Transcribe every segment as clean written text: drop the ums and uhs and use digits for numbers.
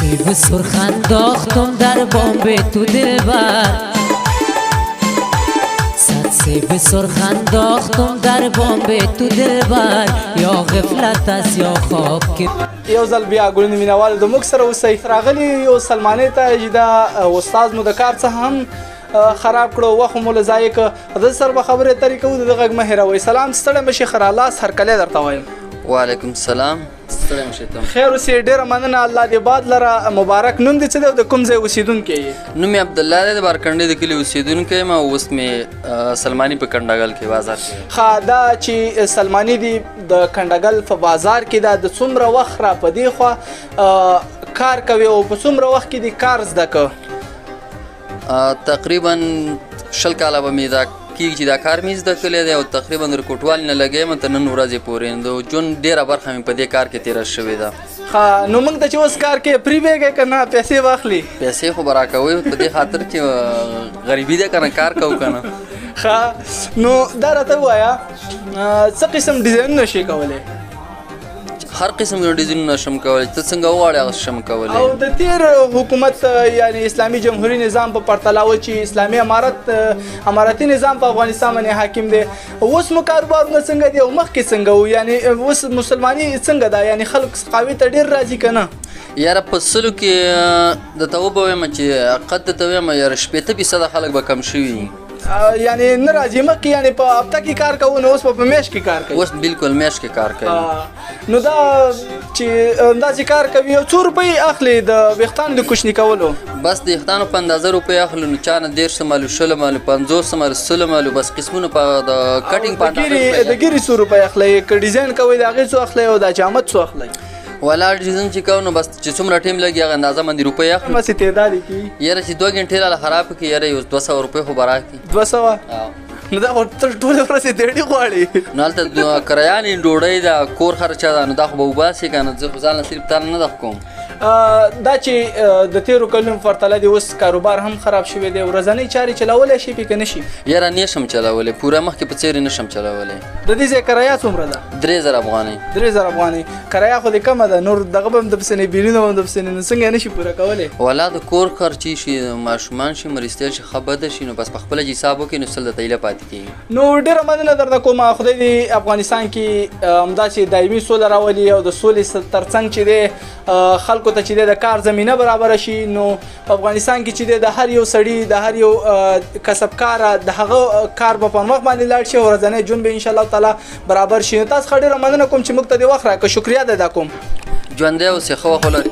سیب سرخ انداختم در بامب تو دلبر، صد سیب سرخ انداختم در بامب تو دلبر، یا غفلت است یا خواب که یو ځل بیا ګلونو مینوال د موږ سره اوسئ. راغلي یو سلمانۍ ته چې دا استاد مو د کار څخه هم خراب کړو، وخت مو له ضایع کړ. د سر به خبرې اترې کوو، د غږ مه هېروئ. سلام، ستړی مه شئ، ښه رالاست، هرکلی درته وایم. وعلیکم السلام. ستړی مه شئ ته. خیر اوسې، ډېره مننه. الله دې باد لره. مبارک نوم دې څه دی او د کوم ځای اوسېدونکی یې؟ نوم مې عبدالله دی، د بارکنډې د کلي اوسېدونکی یم او اوس مې سلماني په کنډاګل کې بازار کې. ښه، دا چې سلماني دي د کنډګل په بازار کې ده، د څومره وخت را په دې خوا کار کوي او په څومره وخت کې دې کار زده که؟ تقریبا 20 کاله به مې دا کېږي چې دا کار مې زده کړی دی او تقریبا د کوټوالي نه لګی یم تر نن ورځې پورې د ژوند ډېره برخه مې په دې کار کې تېره شوې ده. ښه، نو موږ ته چې اوس کار کې فری بیګی که نه پیسې واخلي؟ پیسې خو به راکوئ په دې خاطر چې غریبي ده که نه، کار کوو که نه. ښه، نو دا راته ووایه څه قسم ډیزاینونه شي کولی؟ هر قسم ډیزاینونه شم کولی، ته څنګه وغواړې هغه شم کولی. او د تیر حکومت یعنی اسلامي جمهوري نظام په پرتله و چې اسلامي امارتي نظام په افغانستان باندې حاکم دی، اوس مو کاروبارونه څنګه دي او مخکې څنګه و؟ یعنی اوس مسلماني څنګه ده؟ یعنی خلک سقاوي ته ډېر راځي که نه؟ یاره په سلو کې درته وبویم چې حقیقت درته ویم یاره 80% خلک به کم شوي، یعنی نه راځي. مخکې یعنی په هفته کې کار کوو، نو اوس په میاشت کې کار کوي. اوس بالکل میاشت کې کار کوي. نو دا چې همداسې کار کوي، یو څو روپۍ اخلي د ویښتانو د کوچني کولو؟ بس د ویښتانو په اندازه روپۍ اخلو، نو چا نه 150 مالو 100 مالو 50 مالو 100 مالو، بس قسمونه په د کټینګ په اندازه. د ګیرې څو روپۍ اخلئ؟ که ډیزاین کوئ د هغې څو اخلئ او د جامد څو اخلئ؟ ولاړ ډیزاین چې کوو نو بس چې څومره ټایم لګي هغه اندازه باندې روپۍ اخلو. همسې تعداد یې کېږي؟ یاره چې 2 غنټې راله خراب کړي یاره یو 200 روپۍ خو به راکړي. 200؟ نو دا خو ته ټولې ورځې دیړې غواړې. نو هلته کرایانې ډوډۍ ده، کور خرچه ده، نو دا خو به وباسې که نه. زه خو ځان له صرف تا نه ده کوم. دا چې د تیرو کلونو په پرتله د اوس کاروبار هم خراب شوی دی، ورځنۍ چارې چلولی شي پې که نه شي؟ یاره نه شم چلولی، پوره مخکې په څېر یې نه شم چلولی. د دې ځای کرایه څومره ده؟ 3000 افغانۍ. 3000 افغانۍ کرایه خو دې کمه ده، نور دغه به هم درپسې نه، بیلونه به هم درپسې نه، نو څنګه یې نه شي پوره کولی؟ والا د کور خرچې شي، ماشومان شي، مرستیال شي، ښه بده شي، نو بس په خپله چې حساب وکړي نو سل درته ایله پاتې کېږي. نو ډېره مننه درته کومه. خدای دې افغانستان کې همداسې دایمي سوله راولي او د سولې ترڅنګ چې دی خلکو ته چې دی د کار زمینه برابره شي. نو په افغانستان کې چې دی د هر یو سړي، د هر یو کسبکاره د هغه کار به پر مخ باندې لاړ شي او ورځنی ژوند به انشاءالله تعالی برابر شي. نو تاسو ښه ډېره مننه کوم چې موږ ته دې وخت راکړه، شکریه ده دا کوم. ژوندی اوسې، ښه وخت ولرئ.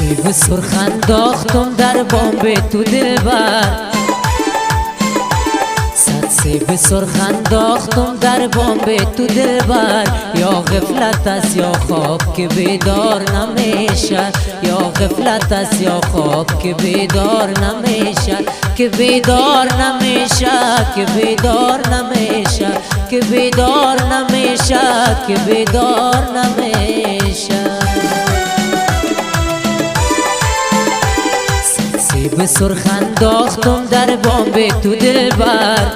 سیب سرخ انداختم در بامب تو دلبر، صد سیب سرخ انداختم در بامب تو دلبر، یا غفلت است یا خواب که بیدار نمیشد، یا غفلت است یا خواب که بیدار نمیشد، که بیدار نمیشد، که بیدار نمیشد، که بیدار نمیشد، که بیدار نمیشد. سیب سرخ انداختم در بامب تو دلبر،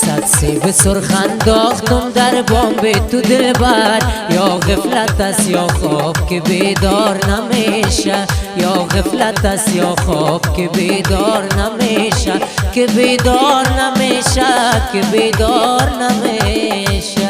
صد سیب سرخ انداختم در بامب تو دلبر، یا غفلت است یا خواب که بیدار نمیشه، یا غفلت است یا خواب که بیدار نمیشه، که بیدار نمیشه، که بیدار نمیشه.